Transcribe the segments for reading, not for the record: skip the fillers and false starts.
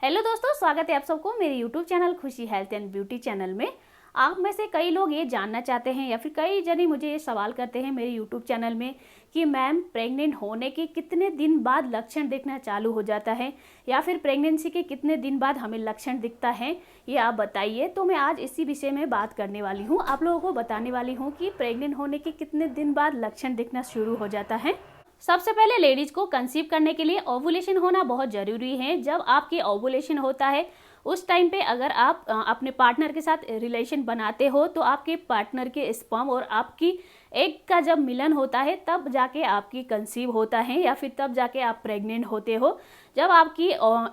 Hello दोस्तों, स्वागत है आप सबको मेरे यूट्यूब चैनल खुशी हेल्थ एंड ब्यूटी चैनल में। आप में से कई लोग ये जानना चाहते हैं या फिर कई जने मुझे ये सवाल करते हैं मेरे यूट्यूब चैनल में कि मैम प्रेग्नेंट होने के कितने दिन बाद लक्षण दिखना चालू हो जाता है या फिर प्रेगनेंसी के कितने दिन बाद हमें लक्षण दिखता है, ये आप बताइए। तो मैं आज इसी विषय में बात करने वाली हूँ, आप लोगों को बताने वाली हूँ कि प्रेग्नेंट होने के कितने दिन बाद लक्षण दिखना शुरू हो जाता है। सबसे पहले लेडीज को कंसीव करने के लिए ओवुलेशन होना बहुत ज़रूरी है। जब आपकी ओवुलेशन होता है उस टाइम पे अगर आप अपने पार्टनर के साथ रिलेशन बनाते हो तो आपके पार्टनर के स्पर्म और आपकी एग का जब मिलन होता है तब जाके आपकी कंसीव होता है या फिर तब जाके आप प्रेग्नेंट होते हो। जब आपकी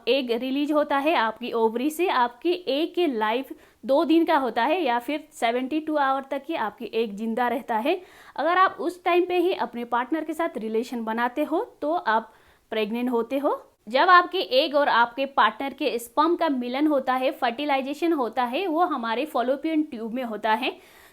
एग रिलीज होता है आपकी ओवरी से, आपकी एग की लाइफ 2 दिन का होता है या फिर 72 आवर तक ही आपकी एग जिंदा रहता है। अगर आप उस टाइम पे ही अपने पार्टनर के साथ रिलेशन बनाते हो तो आप प्रेग्नेंट होते हो। जब आपके एग और आपके पार्टनर के स्पर्म का मिलन होता है, फर्टिलाइजेशन होता है, वो हमारे फॉलोपियन ट्यूब में होता है।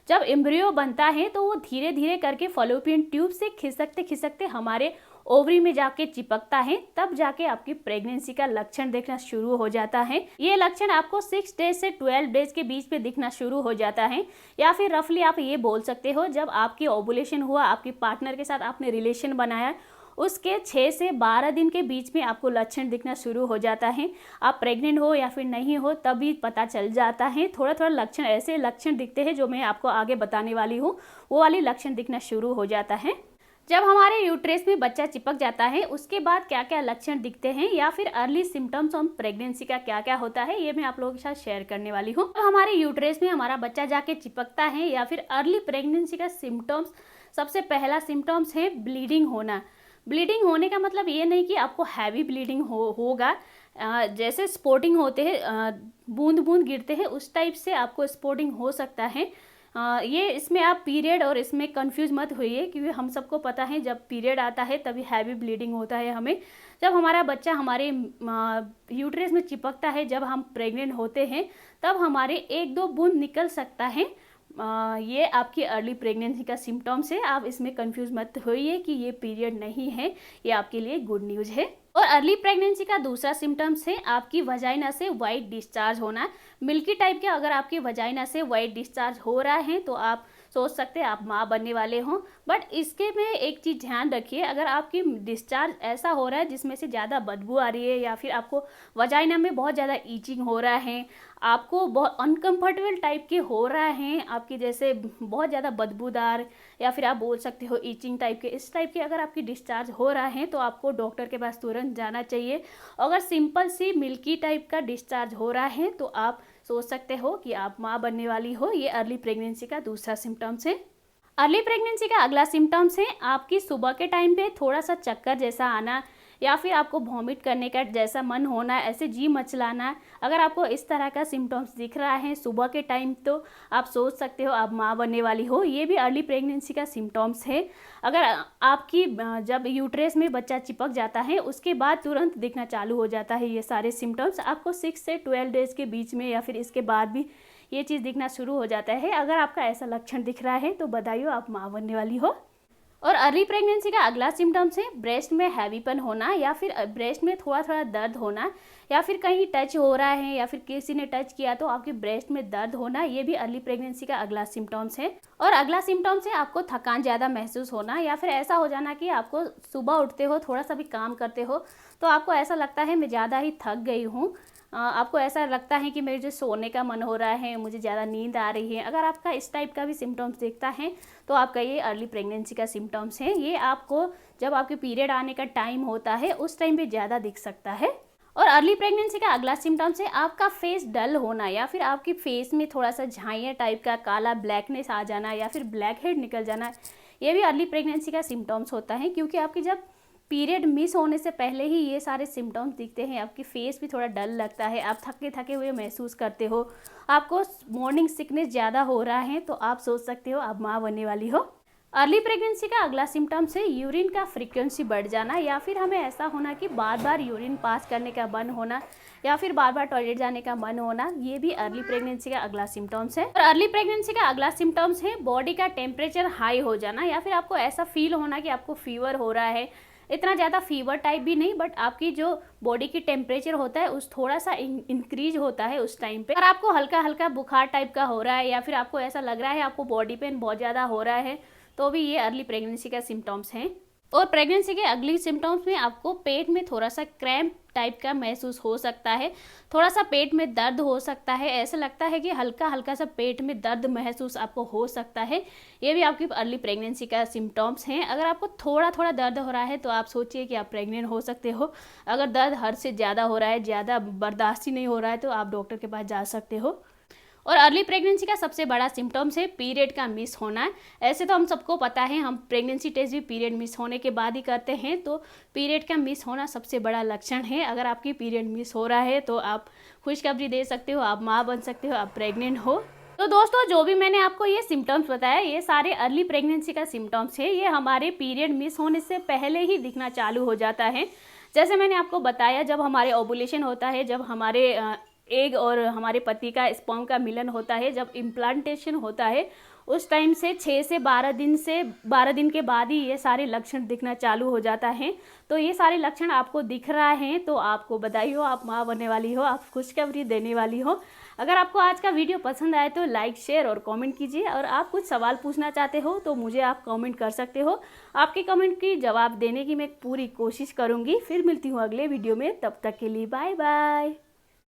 जब एम्ब्रियो बनता है तो वो धीरे धीरे करके फॉलोपियन ट्यूब से खिसकते खिसकते हमारे ओवरी में जाके चिपकता है, तब जाके आपकी प्रेगनेंसी का लक्षण देखना शुरू हो जाता है। ये लक्षण आपको 6 डेज से 12 डेज के बीच में दिखना शुरू हो जाता है या फिर रफली आप ये बोल सकते हो जब आपकी ओवुलेशन हुआ, आपके पार्टनर के साथ आपने रिलेशन बनाया, उसके 6 से 12 दिन के बीच में आपको लक्षण दिखना शुरू हो जाता है। आप प्रेग्नेंट हो या फिर नहीं हो तभी पता चल जाता है। थोड़ा थोड़ा लक्षण, ऐसे लक्षण दिखते हैं जो मैं आपको आगे बताने वाली हूँ, वो वाले लक्षण दिखना शुरू हो जाता है। जब हमारे यूट्रस में बच्चा चिपक जाता है उसके बाद क्या क्या लक्षण दिखते हैं या फिर अर्ली सिम्टम्स ऑफ प्रेगनेंसी का क्या क्या होता है, ये मैं आप लोगों के साथ शेयर करने वाली हूँ। तो हमारे यूट्रस में हमारा बच्चा जाके चिपकता है या फिर अर्ली प्रेगनेंसी का सिम्टम्स, सबसे पहला सिम्टम्स है ब्लीडिंग होना। ब्लीडिंग होने का मतलब ये नहीं कि आपको हैवी ब्लीडिंग होगा, जैसे स्पॉटिंग होते हैं, बूंद बूंद गिरते हैं, उस टाइप से आपको स्पॉटिंग हो सकता है। ये इसमें आप पीरियड और इसमें कंफ्यूज मत होइए क्योंकि हम सबको पता है जब पीरियड आता है तभी हैवी ब्लीडिंग होता है हमें। जब हमारा बच्चा हमारे यूट्रस में चिपकता है, जब हम प्रेग्नेंट होते हैं तब हमारे 1-2 बूंद निकल सकता है। ये आपकी अर्ली प्रेगनेंसी का सिम्टम्स है। आप इसमें कंफ्यूज मत होइए कि ये पीरियड नहीं है, ये आपके लिए गुड न्यूज़ है। और अर्ली प्रेगनेंसी का दूसरा सिम्टम्स है आपकी वजाइना से वाइट डिस्चार्ज होना, मिल्की टाइप के। अगर आपकी वजाइना से वाइट डिस्चार्ज हो रहा है तो आप सोच सकते हैं आप माँ बनने वाले हों। बट इसके में एक चीज़ ध्यान रखिए, अगर आपकी डिस्चार्ज ऐसा हो रहा है जिसमें से ज़्यादा बदबू आ रही है या फिर आपको वजाइना में बहुत ज़्यादा ईचिंग हो रहा है, आपको बहुत अनकंफर्टेबल टाइप के हो रहा है, आपकी जैसे बहुत ज़्यादा बदबूदार या फिर आप बोल सकते हो ईचिंग टाइप के, इस टाइप के अगर आपकी डिस्चार्ज हो रहा है तो आपको डॉक्टर के पास तुरंत जाना चाहिए। अगर सिंपल सी मिल्की टाइप का डिस्चार्ज हो रहा है तो आप सोच सकते हो कि आप माँ बनने वाली हो। ये अर्ली प्रेगनेंसी का दूसरा सिम्टम्स है। अर्ली प्रेगनेंसी का अगला सिम्टम्स है आपकी सुबह के टाइम पे थोड़ा सा चक्कर जैसा आना या फिर आपको वॉमिट करने का जैसा मन होना, ऐसे जी मचलाना। अगर आपको इस तरह का सिम्टम्स दिख रहा है सुबह के टाइम तो आप सोच सकते हो आप माँ बनने वाली हो। ये भी अर्ली प्रेगनेंसी का सिम्टम्स है। अगर आपकी जब यूट्रस में बच्चा चिपक जाता है उसके बाद तुरंत दिखना चालू हो जाता है ये सारे सिम्टम्स, आपको 6 से 12 डेज के बीच में या फिर इसके बाद भी ये चीज़ दिखना शुरू हो जाता है। अगर आपका ऐसा लक्षण दिख रहा है तो बधाई हो, आप माँ बनने वाली हो। और अर्ली प्रेगनेंसी का अगला सिम्टम्स है ब्रेस्ट में हैवीपन होना या फिर ब्रेस्ट में थोड़ा थोड़ा दर्द होना या फिर कहीं टच हो रहा है या फिर किसी ने टच किया तो आपके ब्रेस्ट में दर्द होना, ये भी अर्ली प्रेगनेंसी का अगला सिम्टम्स है। और अगला सिम्टम्स है आपको थकान ज़्यादा महसूस होना या फिर ऐसा हो जाना कि आपको सुबह उठते हो, थोड़ा सा भी काम करते हो तो आपको ऐसा लगता है मैं ज़्यादा ही थक गई हूँ। आपको ऐसा लगता है कि मेरे जो सोने का मन हो रहा है, मुझे ज़्यादा नींद आ रही है। अगर आपका इस टाइप का भी सिम्टम्स दिखता है तो आपका ये अर्ली प्रेगनेंसी का सिम्टम्स है। ये आपको जब आपके पीरियड आने का टाइम होता है उस टाइम पे ज़्यादा दिख सकता है। और अर्ली प्रेगनेंसी का अगला सिम्टम्स है आपका फेस डल होना या फिर आपकी फेस में थोड़ा सा झाइयाँ टाइप का काला ब्लैकनेस आ जाना या फिर ब्लैक हेड निकल जाना, ये भी अर्ली प्रेगनेंसी का सिम्टम्स होता है। क्योंकि आपकी जब पीरियड मिस होने से पहले ही ये सारे सिम्टम्स दिखते हैं। आपकी फेस भी थोड़ा डल लगता है, आप थके थके हुए महसूस करते हो, आपको मॉर्निंग सिकनेस ज़्यादा हो रहा है तो आप सोच सकते हो आप माँ बनने वाली हो। अर्ली प्रेगनेंसी का अगला सिम्टम्स है यूरिन का फ्रीक्वेंसी बढ़ जाना या फिर हमें ऐसा होना कि बार बार यूरिन पास करने का मन होना या फिर बार बार टॉयलेट जाने का मन होना, ये भी अर्ली प्रेगनेंसी का अगला सिम्टम्स है। और अर्ली प्रेगनेंसी का अगला सिम्टम्स है बॉडी का टेम्परेचर हाई हो जाना या फिर आपको ऐसा फील होना कि आपको फीवर हो रहा है इतना ज़्यादा फीवर टाइप भी नहीं, बट आपकी जो बॉडी की टेम्परेचर होता है उस थोड़ा सा इंक्रीज होता है उस टाइम पे। अगर आपको हल्का हल्का बुखार टाइप का हो रहा है या फिर आपको ऐसा लग रहा है आपको बॉडी पेन बहुत ज़्यादा हो रहा है, तो भी ये अर्ली प्रेगनेंसी का सिम्टम्स हैं। और प्रेगनेंसी के अगली सिम्टम्स में आपको पेट में थोड़ा सा क्रैम्प टाइप का महसूस हो सकता है, थोड़ा सा पेट में दर्द हो सकता है, ऐसा लगता है कि हल्का हल्का सा पेट में दर्द महसूस आपको हो सकता है। ये भी आपकी अर्ली प्रेगनेंसी का सिम्टम्स हैं। अगर आपको थोड़ा थोड़ा दर्द हो रहा है तो आप सोचिए कि आप प्रेग्नेंट हो सकते हो। अगर दर्द हद से ज़्यादा हो रहा है, ज़्यादा बर्दाश्त ही नहीं हो रहा है, तो आप डॉक्टर के पास जा सकते हो। और अर्ली प्रेगनेंसी का सबसे बड़ा सिम्टम्स है पीरियड का मिस होना। ऐसे तो हम सबको पता है, हम प्रेगनेंसी टेस्ट भी पीरियड मिस होने के बाद ही करते हैं, तो पीरियड का मिस होना सबसे बड़ा लक्षण है। अगर आपकी पीरियड मिस हो रहा है तो आप खुशखबरी दे सकते हो, आप माँ बन सकते हो, आप प्रेग्नेंट हो। तो दोस्तों, जो भी मैंने आपको ये सिम्टम्स बताया, ये सारे अर्ली प्रेगनेंसी का सिम्टम्स है। ये हमारे पीरियड मिस होने से पहले ही दिखना चालू हो जाता है। जैसे मैंने आपको बताया, जब हमारे ओवुलेशन होता है, जब हमारे एग और हमारे पति का स्पर्म का मिलन होता है, जब इम्प्लांटेशन होता है, उस टाइम से 6 से 12 दिन के बाद ही ये सारे लक्षण दिखना चालू हो जाता है। तो ये सारे लक्षण आपको दिख रहा है तो आपको बधाई हो, आप माँ बनने वाली हो, आप खुशखबरी देने वाली हो। अगर आपको आज का वीडियो पसंद आए तो लाइक, शेयर और कमेंट कीजिए। और आप कुछ सवाल पूछना चाहते हो तो मुझे आप कमेंट कर सकते हो। आपके कमेंट की जवाब देने की मैं पूरी कोशिश करूँगी। फिर मिलती हूँ अगले वीडियो में, तब तक के लिए बाय बाय।